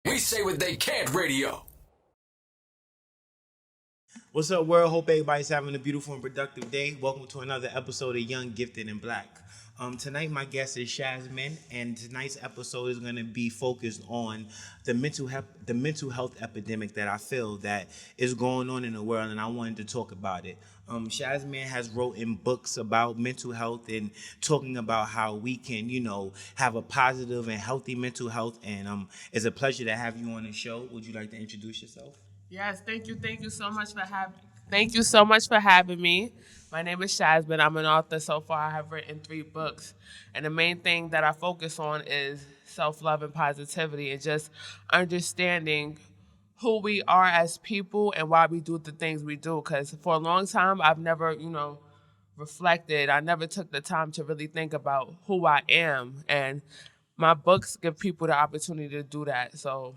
We say what they can't radio. What's up, world? Hope everybody's having a beautiful and productive day. Welcome to another episode of Young, Gifted, and Black. Tonight, my guest is Shazmine, and tonight's episode is going to be focused on the mental health epidemic that I feel that is going on in the world, and I wanted to talk about it. Shazmine has wrote in books about mental health and talking about how we can, have a positive and healthy mental health. And it's a pleasure to have you on the show. Would you like to introduce yourself? Yes, thank you. Thank you so much for having me. My name is Shazmine. I'm an author. So far, I have written 3 books, and the main thing that I focus on is self-love and positivity, and just understanding who we are as people and why we do the things we do. Because for a long time, I've never, reflected. I never took the time to really think about who I am, and my books give people the opportunity to do that. So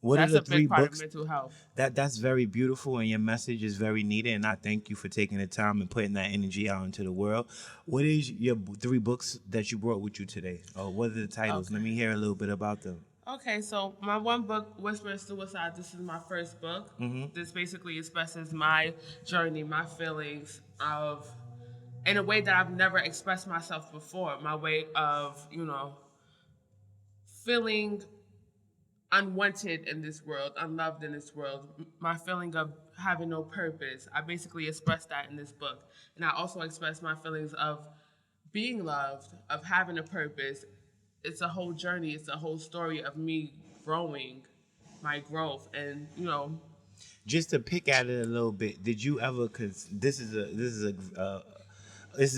What are that's the a three big part of books? mental health. That's very beautiful, and your message is very needed. And I thank you for taking the time and putting that energy out into the world. What is your 3 books that you brought with you today? Or what are the titles? Okay. Let me hear a little bit about them. Okay, so my one book, Whispering Suicide, this is my first book. This basically expresses my journey, my feelings of, in a way that I've never expressed myself before. My way of, feeling unwanted in this world, unloved in this world, my feeling of having no purpose. I basically express that in this book. And I also express my feelings of being loved, of having a purpose. It's a whole journey, it's a whole story of me growing, my growth, and Just to pick at it a little bit, did you ever? Because this is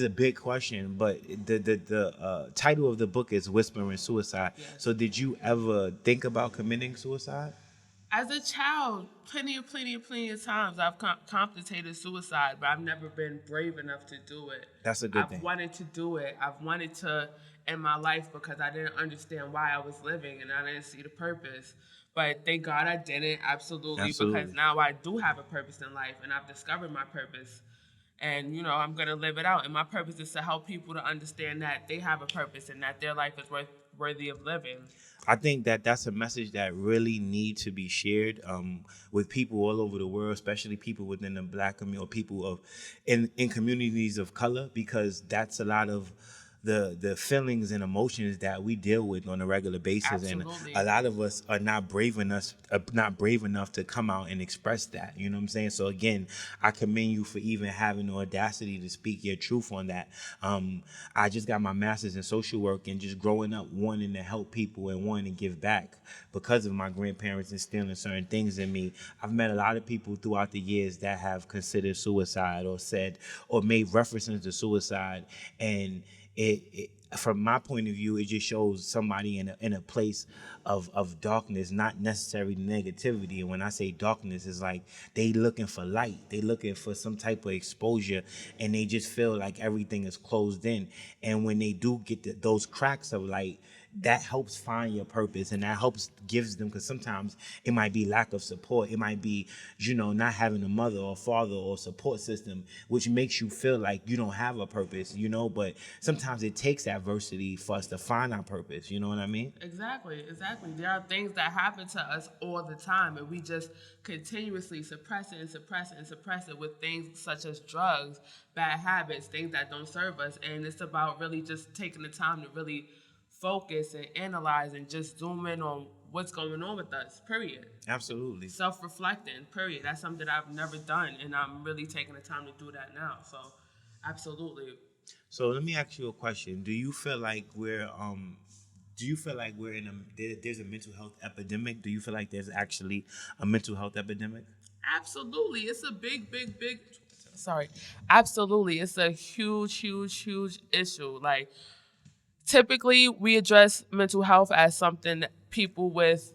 a big question, but the title of the book is "Whispering Suicide." Yes. So, did you ever think about committing suicide? As a child, plenty of times I've contemplated suicide, but I've never been brave enough to do it. That's a good I've thing. wanted to do it. I've wanted to end my life because I didn't understand why I was living and I didn't see the purpose. But thank God I didn't, absolutely, Absolutely. because now I do have a purpose in life and I've discovered my purpose. And, I'm going to live it out. And my purpose is to help people to understand that they have a purpose and that their life is worthy of living. I think that that's a message that really needs to be shared with people all over the world, especially people within the Black community or people in communities of color, because that's a lot of the feelings and emotions that we deal with on a regular basis. Absolutely. And a lot of us are not brave enough to come out and express that. You know what I'm saying? So again, I commend you for even having the audacity to speak your truth on that. I just got my master's in social work, and just growing up wanting to help people and wanting to give back because of my grandparents instilling certain things in me. I've met a lot of people throughout the years that have considered suicide or said or made references to suicide, and it from my point of view, it just shows somebody in a place of darkness, not necessarily negativity. And when I say darkness, it's like they looking for light, they looking for some type of exposure, and they just feel like everything is closed in. And when they do get those cracks of light, that helps find your purpose, and that helps gives them, because sometimes it might be lack of support, it might be not having a mother or father or support system, which makes you feel like you don't have a purpose, but sometimes it takes adversity for us to find our purpose. You know what I mean? Exactly. There are things that happen to us all the time, and we just continuously suppress it with things such as drugs, bad habits, things that don't serve us. And it's about really just taking the time to really focus and analyze and just zoom in on what's going on with us, period. Absolutely. Self-reflecting, period. That's something that I've never done, and I'm really taking the time to do that now. So, absolutely. So let me ask you a question. Do you feel like we're there's a mental health epidemic? Do you feel like there's actually a mental health epidemic? Absolutely. It's a big. Sorry. Absolutely. It's a huge issue. Like, typically, we address mental health as something that people with,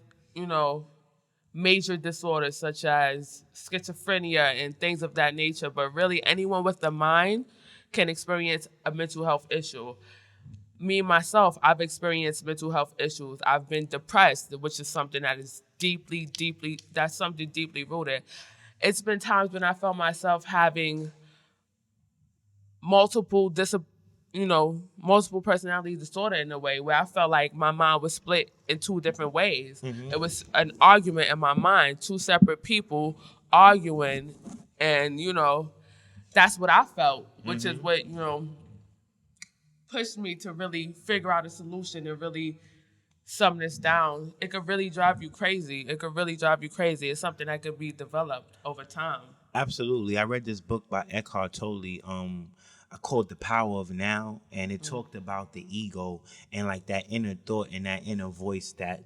major disorders such as schizophrenia and things of that nature. But really, anyone with the mind can experience a mental health issue. Me, myself, I've experienced mental health issues. I've been depressed, which is something that is that's something deeply rooted. It's been times when I felt myself having multiple multiple personality disorder in a way where I felt like my mind was split in two different ways. It was an argument in my mind, two separate people arguing, and that's what I felt, which is what pushed me to really figure out a solution and really sum this down. It could really drive you crazy. It's something that could be developed over time. Absolutely. I read this book by Eckhart Tolle, called The Power of Now, and it talked about the ego and like that inner thought and that inner voice that,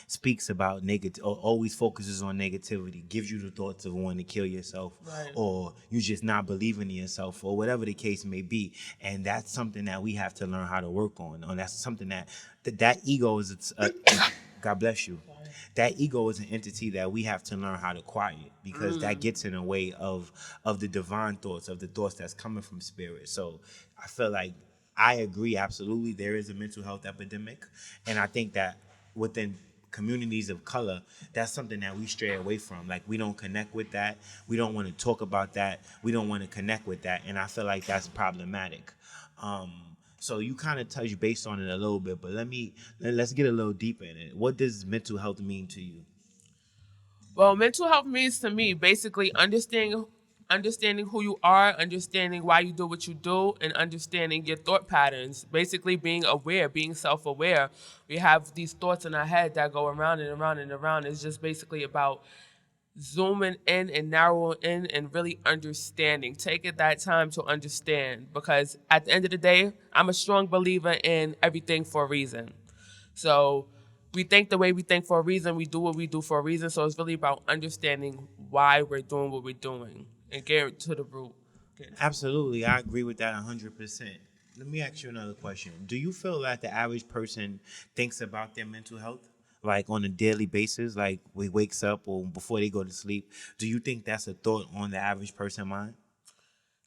speaks about negative, or always focuses on negativity, gives you the thoughts of wanting to kill yourself, Right. or you just not believing in yourself, or whatever the case may be. And that's something that we have to learn how to work on. And that's something that ego is, God bless you. That ego is an entity that we have to learn how to quiet, because that gets in the way of the divine thoughts, of the thoughts that's coming from spirit. So I feel like I agree, absolutely, there is a mental health epidemic, and I think that within communities of color, that's something that we stray away from. Like, we don't connect with that. We don't want to talk about that. We don't want to connect with that, and I feel like that's problematic. So you kind of touched base on it a little bit, but let's get a little deeper in it. What does mental health mean to you? Well, mental health means to me basically understanding who you are, understanding why you do what you do, and understanding your thought patterns. Basically being aware, being self-aware. We have these thoughts in our head that go around and around and around. It's just basically about zooming in and narrowing in and really understanding. Taking that time to understand, because at the end of the day, I'm a strong believer in everything for a reason. So we think the way we think for a reason, we do what we do for a reason. So it's really about understanding why we're doing what we're doing and getting to the root. Absolutely, I agree with that 100%. Let me ask you another question. Do you feel that the average person thinks about their mental health, like on a daily basis, like we wakes up or before they go to sleep? Do you think that's a thought on the average person's mind?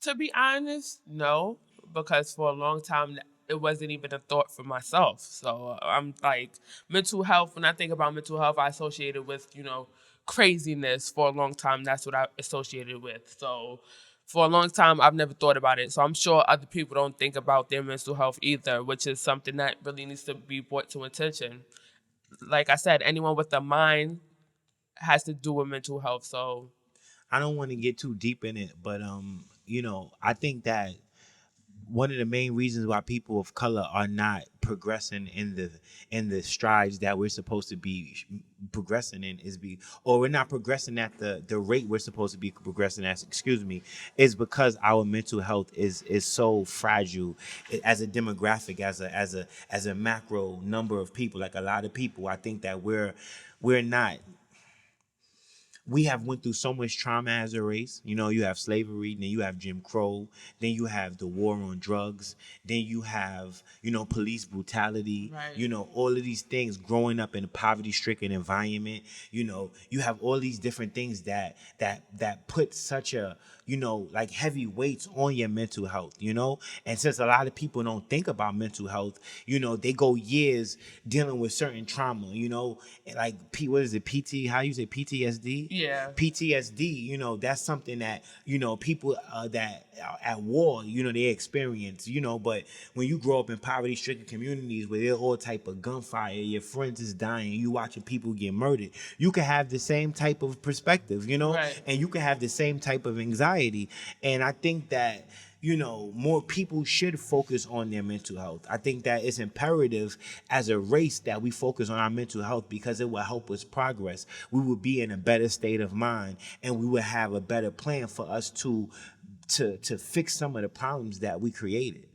To be honest, no, because for a long time it wasn't even a thought for myself. So I'm like, mental health. When I think about mental health, I associate it with craziness. For a long time, that's what I associated with. So for a long time, I've never thought about it. So I'm sure other people don't think about their mental health either, which is something that really needs to be brought to attention. Like I said, anyone with a mind has to do with mental health. So I don't want to get too deep in it, but I think that one of the main reasons why people of color are not progressing in the strides that we're supposed to be progressing in or we're not progressing at the rate we're supposed to be progressing at, is because our mental health is so fragile as a demographic, as a macro number of people. Like, a lot of people, I think that we're not. We have went through so much trauma as a race. You have slavery, then you have Jim Crow, then you have the war on drugs, then you have, police brutality, Right. All of these things, growing up in a poverty-stricken environment. You have all these different things that put such a, like, heavy weights on your mental health, And since a lot of people don't think about mental health, they go years dealing with certain trauma, like what is it, how you say PTSD? yeah. PTSD, that's something that, people that are at war, they experience, but when you grow up in poverty-stricken communities where there's all type of gunfire, your friends is dying, you watching people get murdered, you can have the same type of perspective, Right. and you can have the same type of anxiety. And I think that more people should focus on their mental health. I think that it's imperative as a race that we focus on our mental health, because it will help us progress. We will be in a better state of mind, and we will have a better plan for us to fix some of the problems that we created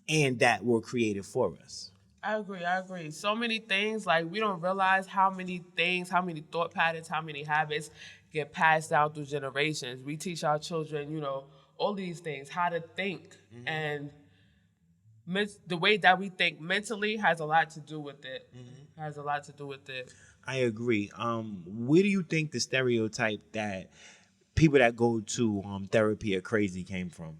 and that were created for us. I agree. So many things, like, we don't realize how many things, how many thought patterns, how many habits get passed down through generations. We teach our children, all these things, how to think. And the way that we think mentally has a lot to do with it. Has a lot to do with it. I agree. Where do you think the stereotype that people that go to therapy are crazy came from?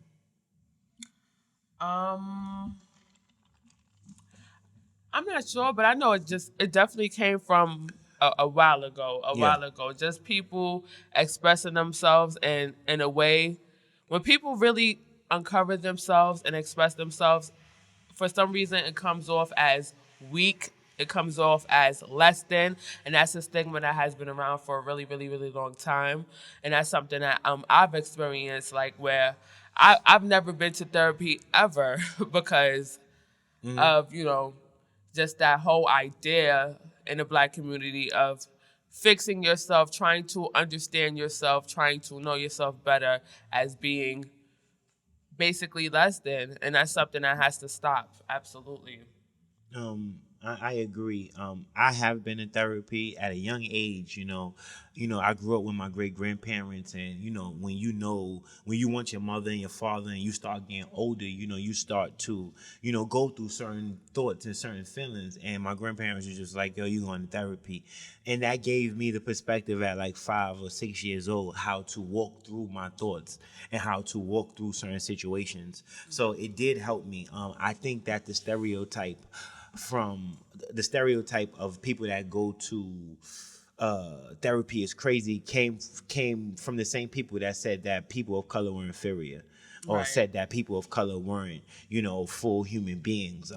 I'm not sure, but I know it definitely came from a while ago. Just people expressing themselves in a way. When people really uncover themselves and express themselves, for some reason it comes off as weak. It comes off as less than, and that's a stigma that has been around for a really, really, really long time. And that's something that I've experienced, like where I've never been to therapy ever because of just that whole idea in the Black community of fixing yourself, trying to understand yourself, trying to know yourself better as being basically less than, and that's something that has to stop. Absolutely. I agree. I have been in therapy at a young age. I grew up with my great grandparents, and when you want your mother and your father, and you start getting older, you start to go through certain thoughts and certain feelings. And my grandparents were just like, "Yo, you going to therapy," and that gave me the perspective at like 5 or 6 years old how to walk through my thoughts and how to walk through certain situations. So it did help me. I think that the stereotype of people that go to therapy is crazy came from the same people that said that people of color were inferior, or Right. said that people of color weren't, full human beings.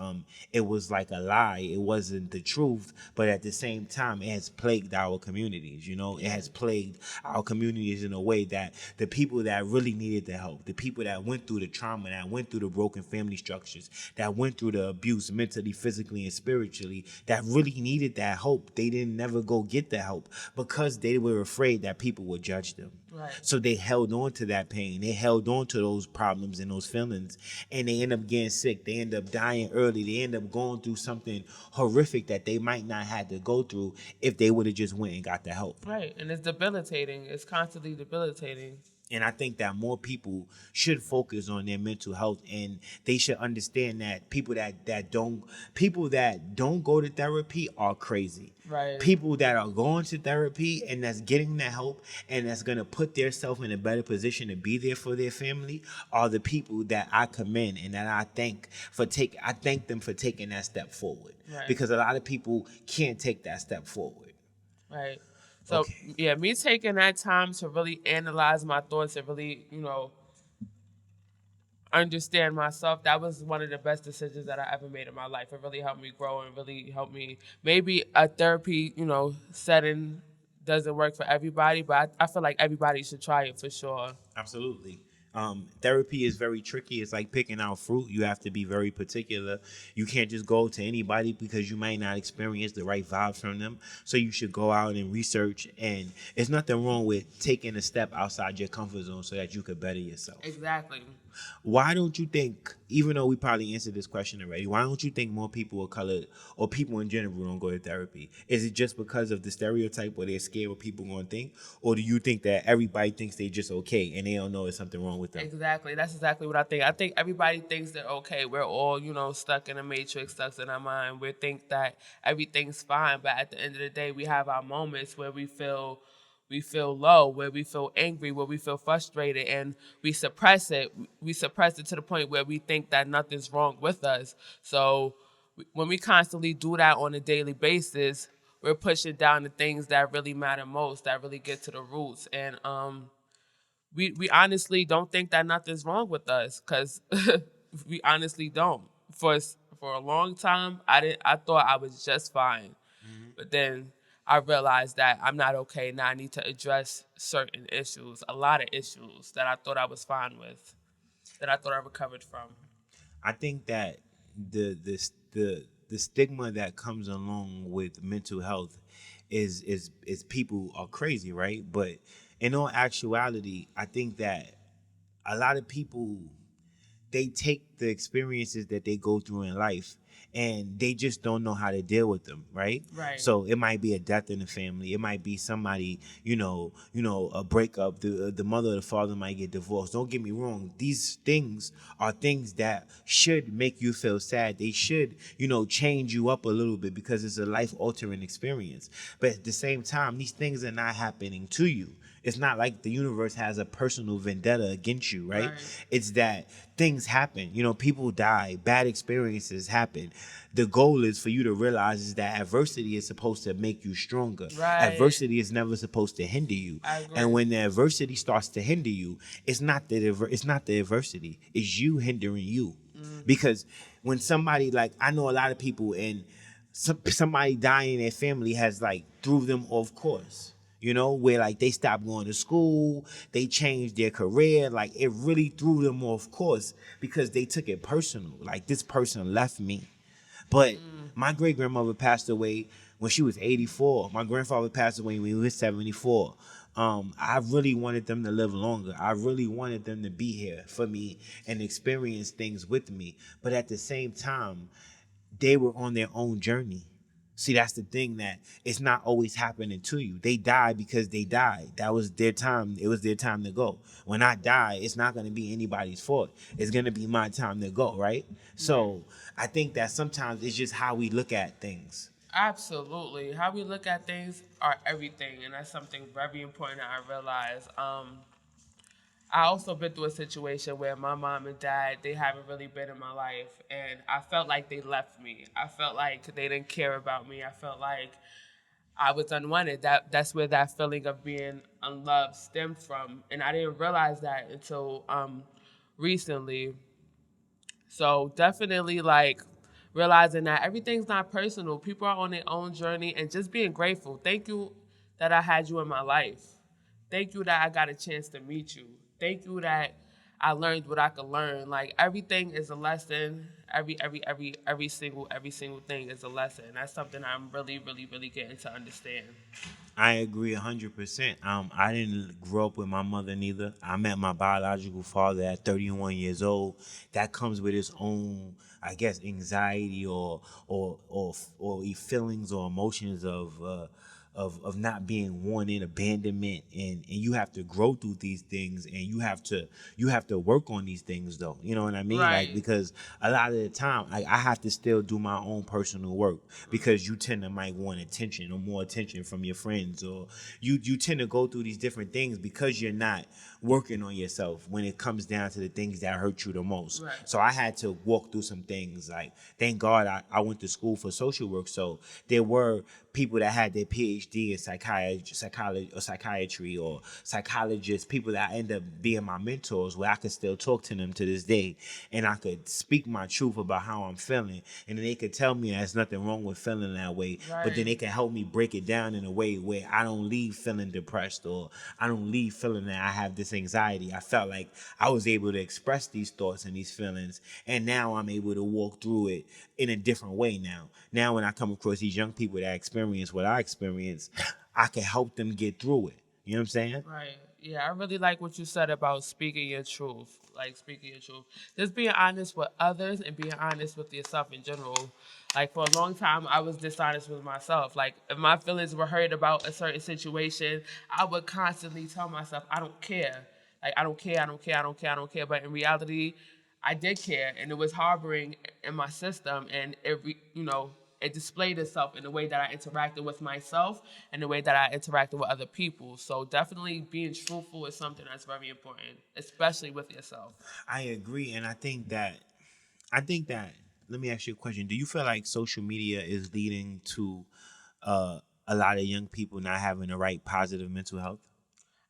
It was like a lie. It wasn't the truth, but at the same time, it has plagued our communities. It has plagued our communities in a way that the people that really needed the help, the people that went through the trauma, that went through the broken family structures, that went through the abuse mentally, physically, and spiritually, that really needed that help, they didn't never go get the help because they were afraid that people would judge them. Right. So they held on to that pain. They held on to those problems and those feelings, and they end up getting sick. They end up dying early. They end up going through something horrific that they might not have to go through if they would have just went and got the help. Right. And it's debilitating. It's constantly debilitating. And I think that more people should focus on their mental health, and they should understand that people that don't go to therapy are crazy. Right. People that are going to therapy and that's getting the help and that's gonna put themselves in a better position to be there for their family are the people that I commend and that I thank them for taking that step forward. Right. Because a lot of people can't take that step forward. Right. So Okay. yeah, me taking that time to really analyze my thoughts and really, understand myself, that was one of the best decisions that I ever made in my life. It really helped me grow and really helped me. Maybe a therapy, setting doesn't work for everybody, but I feel like everybody should try it for sure. Absolutely. Therapy is very tricky. It's like picking out fruit. You have to be very particular. You can't just go to anybody because you might not experience the right vibes from them. So you should go out and research. And there's nothing wrong with taking a step outside your comfort zone so that you could better yourself. Exactly. Why don't you think, even though we probably answered this question already, why don't you think more people of color or people in general don't go to therapy? Is it just because of the stereotype where they're scared what people going to think? Or do you think that everybody thinks they're just okay and they don't know there's something wrong with them? Exactly. That's exactly what I think. I think everybody thinks they're okay. We're all, stuck in a matrix, stuck in our mind. We think that everything's fine, but at the end of the day, we have our moments where we feel low, where we feel angry, where we feel frustrated, and we suppress it. We suppress it to the point where we think that nothing's wrong with us. So when we constantly do that on a daily basis, we're pushing down the things that really matter most, that really get to the roots. And we honestly don't think that nothing's wrong with us, because we honestly don't. For a long time, I thought I was just fine. But then I realized that I'm not okay. Now I need to address certain issues, a lot of issues that I thought I was fine with, that I thought I recovered from. I think that the stigma that comes along with mental health is people are crazy, right? But in all actuality, I think that a lot of people, they take the experiences that they go through in life and they just don't know how to deal with them, right? Right. So it might be a death in the family. It might be somebody, a breakup. The mother or the father might get divorced. Don't get me wrong. These things are things that should make you feel sad. They should, change you up a little bit because it's a life-altering experience. But at the same time, these things are not happening to you. It's not like the universe has a personal vendetta against you, right? Right. It's that things happen. You know, people die, bad experiences happen. The goal is for you to realize is that adversity is supposed to make you stronger. Right. Adversity is never supposed to hinder you. I And agree. when the adversity starts to hinder you, it's not the adversity. It's you hindering you. Because when somebody, like, I know a lot of people, and somebody dying in their family has like threw them off course. You know, where like they stopped going to school, they changed their career, like it really threw them off course because they took it personal. Like, this person left me. But my great grandmother passed away when she was 84. My grandfather passed away when he was 74. I really wanted them to live longer. I really wanted them to be here for me and experience things with me. But at the same time, they were on their own journey. See, that's the thing, that it's not always happening to you. They died because they died. That was their time. It was their time to go. When I die, it's not going to be anybody's fault. It's going to be my time to go, right? So I think that sometimes it's just how we look at things. Absolutely. How we look at things are everything, and that's something very important that I realize. I also been through a situation where my mom and dad, they haven't really been in my life, and I felt like they left me. I felt like they didn't care about me. I felt like I was unwanted. That's where that feeling of being unloved stemmed from, and I didn't realize that until recently. So definitely, like, realizing that everything's not personal. People are on their own journey, and just being grateful. Thank you that I had you in my life. Thank you that I got a chance to meet you. Thank you that I learned what I could learn. Like, everything is a lesson. Every single thing is a lesson. That's something I'm really, really, really getting to understand. I agree 100%. I didn't grow up with my mother neither. I met my biological father at 31 years old. That comes with its own, I guess, anxiety or feelings or emotions of not being wanted, abandonment, and you have to grow through these things, and you have to work on these things, though. You know what I mean? Like, Right. because a lot of the time, I have to still do my own personal work, because you tend to might want attention or more attention from your friends, or you tend to go through these different things because you're not working on yourself when it comes down to the things that hurt you the most. Right. So I had to walk through some things. Like, thank God I went to school for social work, so there were people that had their PhD in psychiatry or psychologists, people that end up being my mentors, where I could still talk to them to this day, and I could speak my truth about how I'm feeling, and then they could tell me there's nothing wrong with feeling that way, but then Right. they can help me break it down in a way where I don't leave feeling depressed, or I don't leave feeling that I have this anxiety. I felt like I was able to express these thoughts and these feelings, and now I'm able to walk through it in a different way now. Now when I come across these young people that experience what I experience, I can help them get through it. You know what I'm saying? Right. Yeah, I really like what you said about speaking your truth. Like, speaking your truth. Just being honest with others and being honest with yourself in general. Like, for a long time, I was dishonest with myself. Like, if my feelings were hurt about a certain situation, I would constantly tell myself, I don't care. Like, I don't care, I don't care, I don't care, I don't care. But in reality, I did care, and it was harboring in my system, and it displayed itself in the way that I interacted with myself and the way that I interacted with other people. So definitely being truthful is something that's very important, especially with yourself. I agree, and I think that. Let me ask you a question. Do you feel like social media is leading to uh, a lot of young people not having the right positive mental health?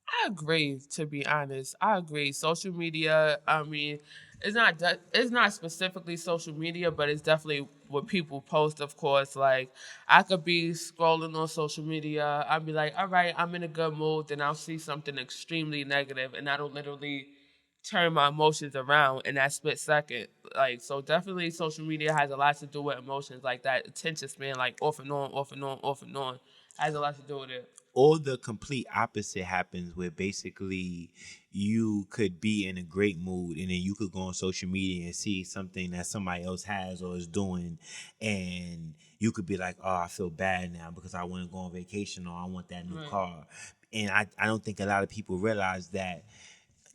I agree. To be honest, I agree. Social media. I mean, it's not specifically social media, but it's definitely what people post. Of course, like, I could be scrolling on social media. I'd be like, all right, I'm in a good mood. Then I'll see something extremely negative, and that'll literally turn my emotions around in that split second. Like, so definitely, social media has a lot to do with emotions, like that attention span, like off and on, off and on, off and on, has a lot to do with it. Or the complete opposite happens, where basically you could be in a great mood, and then you could go on social media and see something that somebody else has or is doing, and you could be like, oh, I feel bad now because I want to go on vacation, or I want that new Right. car. And I don't think a lot of people realize that,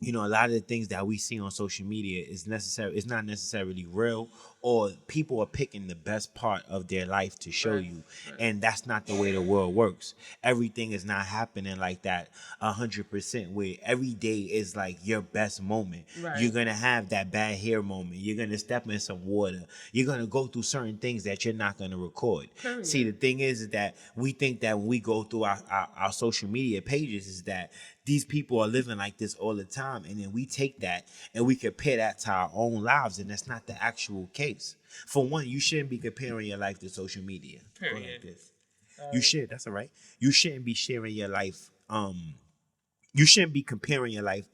a lot of the things that we see on social media is not necessarily real, or people are picking the best part of their life to show Right. you, Right. and that's not the way the world works. Everything is not happening like that 100%, where every day is like your best moment. Right. You're gonna have that bad hair moment. You're gonna step in some water. You're gonna go through certain things that you're not gonna record. Period. See, the thing is that we think that when we go through our social media pages, is that these people are living like this all the time, and then we take that and we compare that to our own lives, and that's not the actual case. For one, you shouldn't be comparing your life to social media. Period. Go like this. You should. That's all right. You shouldn't be sharing your life. You shouldn't be comparing your life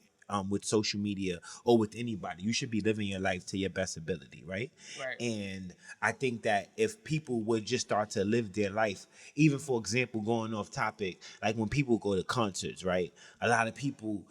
with social media or with anybody. You should be living your life to your best ability, right? Right. And I think that if people would just start to live their life, even for example, going off topic, like when people go to concerts, right? A lot of people,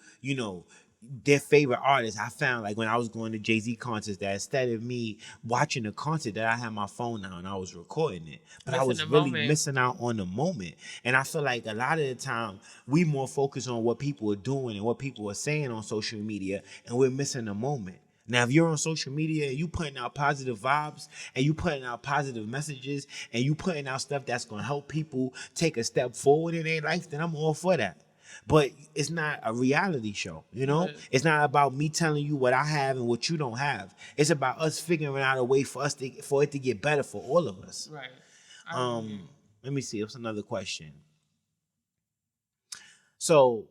their favorite artists, I found like when I was going to Jay-Z concerts, that instead of me watching the concert, that I had my phone out and I was recording it. But I Missing was the really moment. missing out on the moment. And I feel like a lot of the time we more focus on what people are doing and what people are saying on social media, and we're missing the moment. Now, if you're on social media and you putting out positive vibes and you putting out positive messages and you putting out stuff that's going to help people take a step forward in their life, then I'm all for that. But it's not a reality show, Right. It's not about me telling you what I have and what you don't have. It's about us figuring out a way for it to get better for all of us. Right. I agree. Let me see. What's another question? So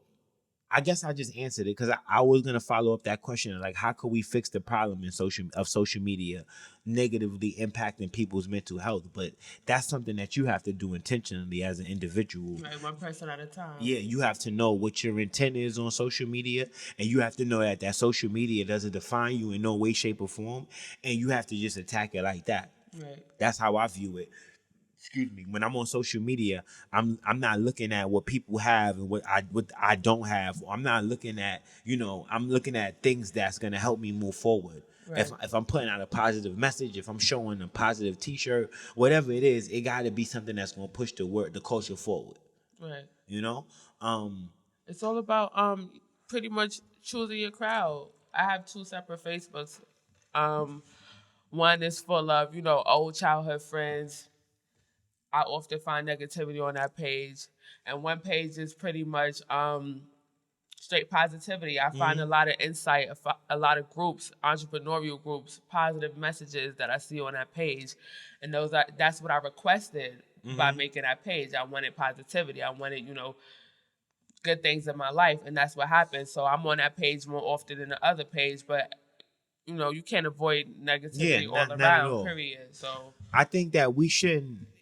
I guess I just answered it because I was gonna follow up that question, like how could we fix the problem in social media negatively impacting people's mental health? But that's something that you have to do intentionally as an individual. Right. One person at a time. Yeah, you have to know what your intent is on social media, and you have to know that social media doesn't define you in no way, shape, or form, and you have to just attack it like that. Right. That's how I view it. Excuse me. When I'm on social media, I'm not looking at what people have and what I don't have. I'm not looking at I'm looking at things that's gonna help me move forward. Right. If I'm putting out a positive message, if I'm showing a positive T-shirt, whatever it is, it got to be something that's gonna push the culture forward. Right. You know. It's all about pretty much choosing your crowd. I have two separate Facebooks. One is full of, old childhood friends. I often find negativity on that page. And one page is pretty much straight positivity. I find a lot of insight, a lot of groups, entrepreneurial groups, positive messages that I see on that page. And that's what I requested by making that page. I wanted positivity. I wanted, good things in my life, and that's what happened. So I'm on that page more often than the other page, but you can't avoid negativity Yeah, all not at around. all. Period. So I think that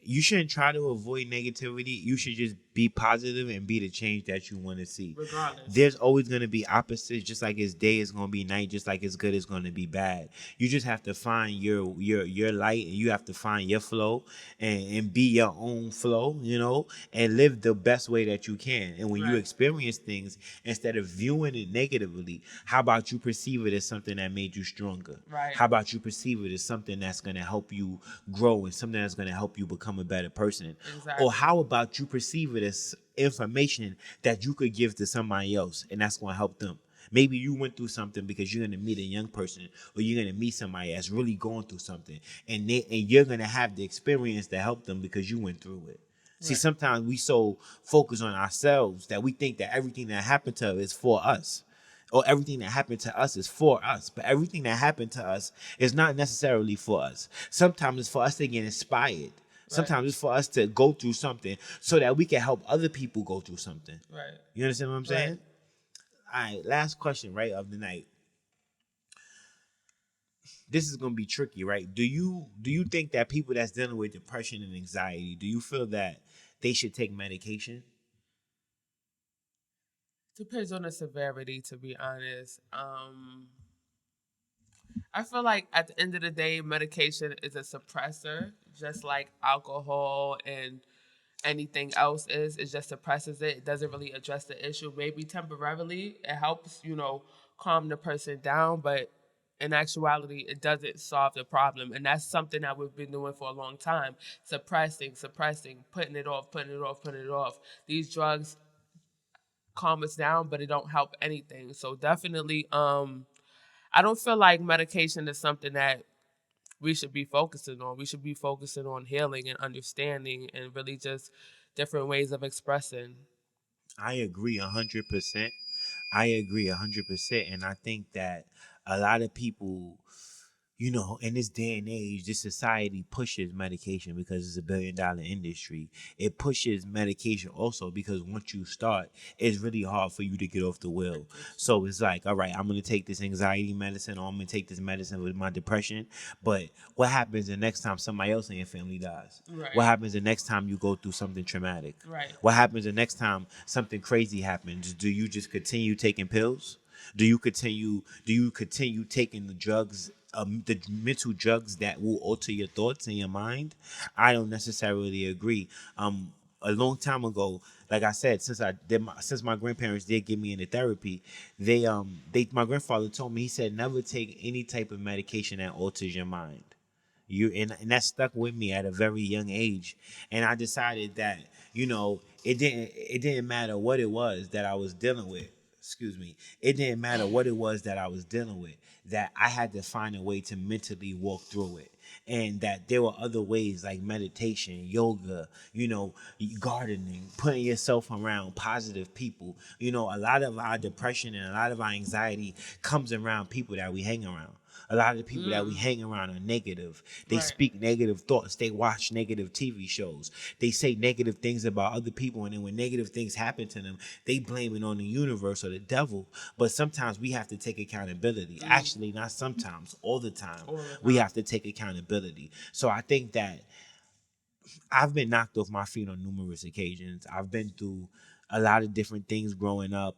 you shouldn't try to avoid negativity. You should just be positive and be the change that you want to see. regardless, There's always going to be opposites, just like it's day is going to be night, just like it's good is going to be bad. You just have to find your light, and you have to find your flow, and be your own flow, and live the best way that you can. And when you Right. experience things, instead of viewing it negatively, how about you perceive it as something that made you stronger? Right. How about you perceive it as something that's going to help you grow and something that's going to help you become a better person? Exactly. Or how about you perceive it as information that you could give to somebody else, and that's going to help them? Maybe you went through something because you're going to meet a young person, or you're going to meet somebody that's really going through something, and you're going to have the experience to help them because you went through it. See, Right. sometimes we so focus on ourselves that we think that everything that happened to us is for us, or everything that happened to us is for us. But everything that happened to us is not necessarily for us. Sometimes it's for us to get inspired. Sometimes it's for us to go through something so that we can help other people go through something. Right. You understand what I'm saying? Right. All right, last question, right, of the night. This is gonna be tricky, right? Do you think that people that's dealing with depression and anxiety, do you feel that they should take medication? Depends on the severity, to be honest. I feel like at the end of the day, medication is a suppressor, just like alcohol and anything else is. It just suppresses it. It doesn't really address the issue. Maybe temporarily, it helps, calm the person down, but in actuality, it doesn't solve the problem. And that's something that we've been doing for a long time. Suppressing, putting it off, putting it off, putting it off. These drugs calm us down, but it don't help anything. So definitely, I don't feel like medication is something that we should be focusing on. We should be focusing on healing and understanding and really just different ways of expressing. I agree 100%. I agree 100%. And I think that a lot of people, you know, in this day and age, this society pushes medication because it's $1 billion industry. It pushes medication also because once you start, it's really hard for you to get off the wheel. So it's like, all right, I'm gonna take this anxiety medicine, or I'm gonna take this medicine with my depression. But what happens the next time somebody else in your family dies? Right. What happens the next time you go through something traumatic? Right. What happens the next time something crazy happens? Do you just continue taking pills? Do you continue taking the drugs, the mental drugs that will alter your thoughts and your mind? I don't necessarily agree. A long time ago, like I said, since my grandparents did get me into therapy, my grandfather told me, he said, never take any type of medication that alters your mind. And that stuck with me at a very young age, and I decided that, you know, it didn't matter what it was that I was dealing with. Excuse me. It didn't matter what it was that I was dealing with, that I had to find a way to mentally walk through it. And that there were other ways like meditation, yoga, you know, gardening, putting yourself around positive people. You know, a lot of our depression and a lot of our anxiety comes around people that we hang around. A lot of the people that we hang around are negative. They Right. speak negative thoughts. They watch negative TV shows. They say negative things about other people. And then when negative things happen to them, they blame it on the universe or the devil. But sometimes we have to take accountability. Actually, not sometimes, all the time. We have to take accountability. So I think that I've been knocked off my feet on numerous occasions. I've been through a lot of different things growing up.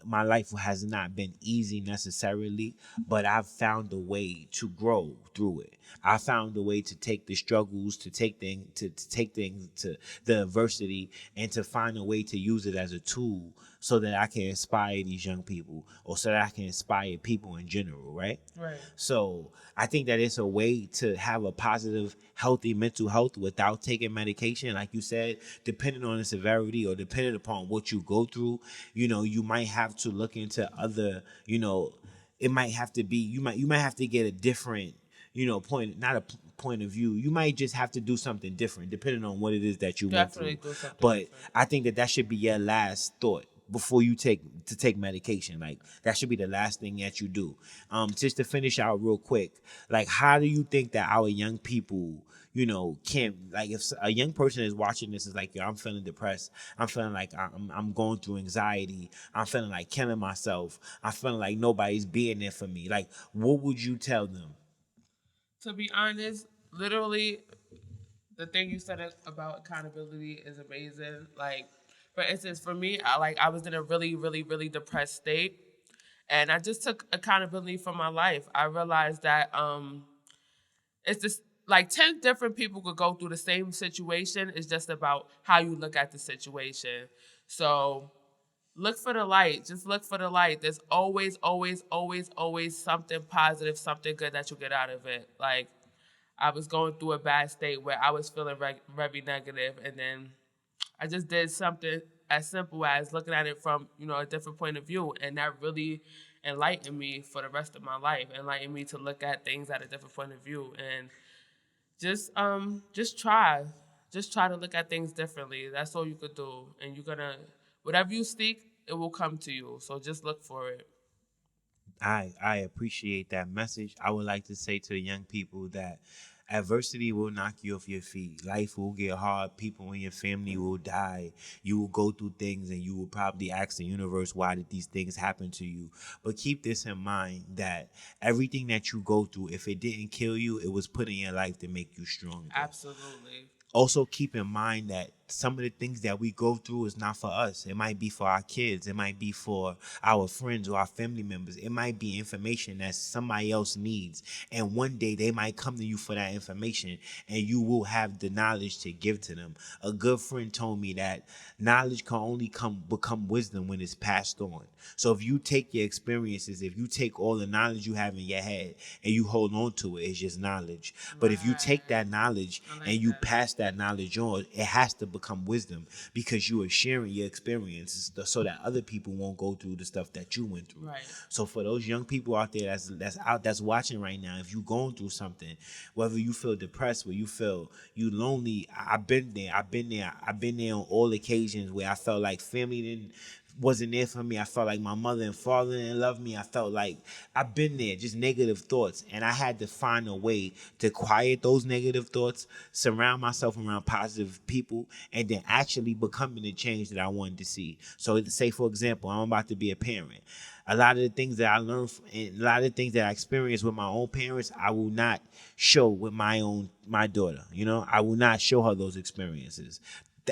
My life has not been easy necessarily, but I've found a way to grow through it. I found a way to take the struggles, to take things to the adversity, and to find a way to use it as a tool so that I can inspire these young people, or so that I can inspire people in general, right? Right. So I think that it's a way to have a positive, healthy mental health without taking medication. Like you said, depending on the severity or depending upon what you go through, you know, you might have to look into other, you know, it might have to be, you might have to get a different, you know, point of view. You might just have to do something different depending on what it is that you Definitely went through. do something But different. I think that should be your last thought before you take medication. Like, that should be the last thing that you do. Just to finish out real quick, like, how do you think that our young people, you know, can, like, if a young person is watching this, is like, yo, I'm feeling depressed, I'm feeling like I'm going through anxiety, I'm feeling like killing myself, I'm feeling like nobody's being there for me, like, what would you tell them? To be honest, literally, the thing you said about accountability is amazing. Like, for instance, for me, I was in a really, really, really depressed state, and I just took accountability for my life. I realized that it's just like 10 different people could go through the same situation. It's just about how you look at the situation. So look for the light. Just look for the light. There's always, always, always, always something positive, something good that you get out of it. Like, I was going through a bad state where I was feeling very negative, and then I just did something as simple as looking at it from, you know, a different point of view, and that really enlightened me for the rest of my life. Enlightened me to look at things at a different point of view, and just try to look at things differently. That's all you could do, and you're gonna, whatever you seek, it will come to you. So just look for it. I appreciate that message. I would like to say to the young people that adversity will knock you off your feet. Life will get hard. People in your family will die. You will go through things, and you will probably ask the universe, why did these things happen to you? But keep this in mind, that everything that you go through, if it didn't kill you, it was put in your life to make you stronger. Absolutely. Also keep in mind that some of the things that we go through is not for us. It might be for our kids. It might be for our friends or our family members. It might be information that somebody else needs. And one day they might come to you for that information, and you will have the knowledge to give to them. A good friend told me that knowledge can only become wisdom when it's passed on. So if you take your experiences, if you take all the knowledge you have in your head and you hold on to it, it's just knowledge. But if you take that knowledge I like and you that. pass that knowledge on, it has to become become wisdom because you are sharing your experiences so that other people won't go through the stuff that you went through. Right. So for those young people out there that's watching right now, if you going through something, whether you feel depressed, where you feel you lonely, I've been there. I've been there on all occasions where I felt like family wasn't there for me. I felt like my mother and father didn't love me. I felt like I've been there, just negative thoughts. And I had to find a way to quiet those negative thoughts, surround myself around positive people, and then actually becoming the change that I wanted to see. So say, for example, I'm about to be a parent. A lot of the things that I learned and a lot of the things that I experienced with my own parents, I will not show with my daughter. You know, I will not show her those experiences.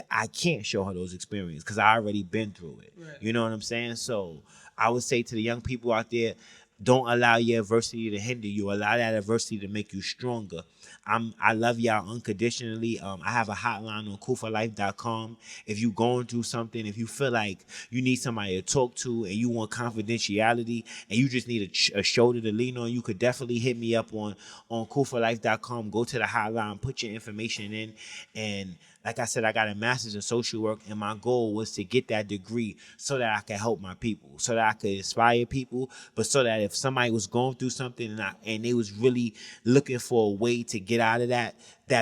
I can't show her those experiences because I already been through it. Right. You know what I'm saying? So I would say to the young people out there, don't allow your adversity to hinder you. Allow that adversity to make you stronger. I love y'all unconditionally. I have a hotline on coolforlife.com. If you going through something, if you feel like you need somebody to talk to and you want confidentiality and you just need a shoulder to lean on, you could definitely hit me up on coolforlife.com. Go to the hotline, put your information in, and like I said, I got a master's in social work, and my goal was to get that degree so that I could help my people, so that I could inspire people, but so that if somebody was going through something and they was really looking for a way to get out of that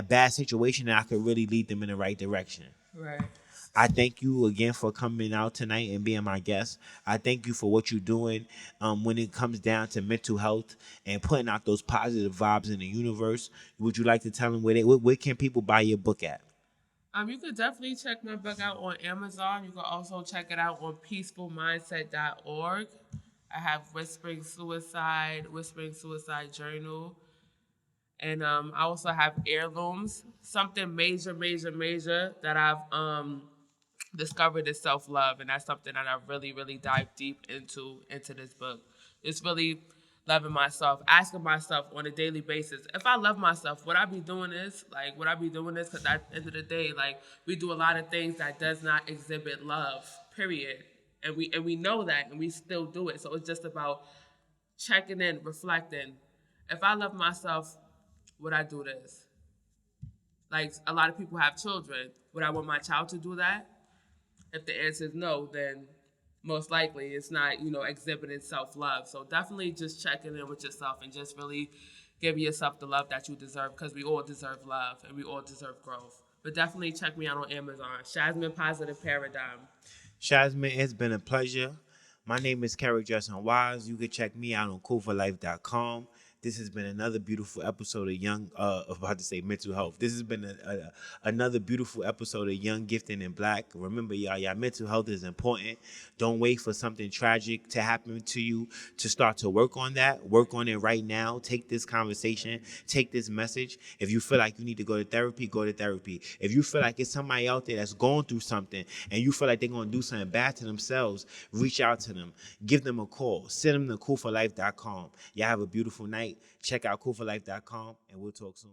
bad situation, that I could really lead them in the right direction. Right. I thank you again for coming out tonight and being my guest. I thank you for what you're doing when it comes down to mental health and putting out those positive vibes in the universe. Would you like to tell them where can people buy your book at? You could definitely check my book out on Amazon. You can also check it out on peacefulmindset.org. I have Whispering Suicide Journal. And I also have Heirlooms. Something major that I've discovered is self-love. And that's something that I really, really dive deep into this book. It's really loving myself, asking myself on a daily basis, if I love myself, would I be doing this? Like, would I be doing this? Because at the end of the day, like, we do a lot of things that does not exhibit love, period. And we know that, and we still do it. So it's just about checking in, reflecting. If I love myself, would I do this? Like, a lot of people have children. Would I want my child to do that? If the answer is no, then most likely it's not, exhibiting self-love. So definitely just checking in with yourself and just really giving yourself the love that you deserve, because we all deserve love and we all deserve growth. But definitely check me out on Amazon. Shazmine Positive Paradigm. Shazmine, it's been a pleasure. My name is Carrick Justin Wise. You can check me out on coolforlife.com. This has been another beautiful episode of about to say mental health. This has been another beautiful episode of Young, Gifted, and Black. Remember, y'all mental health is important. Don't wait for something tragic to happen to you to start to work on that. Work on it right now. Take this conversation. Take this message. If you feel like you need to go to therapy, go to therapy. If you feel like it's somebody out there that's going through something and you feel like they're going to do something bad to themselves, reach out to them. Give them a call. Send them to coolforlife.com. Y'all have a beautiful night. Check out coolforlife.com, and we'll talk soon.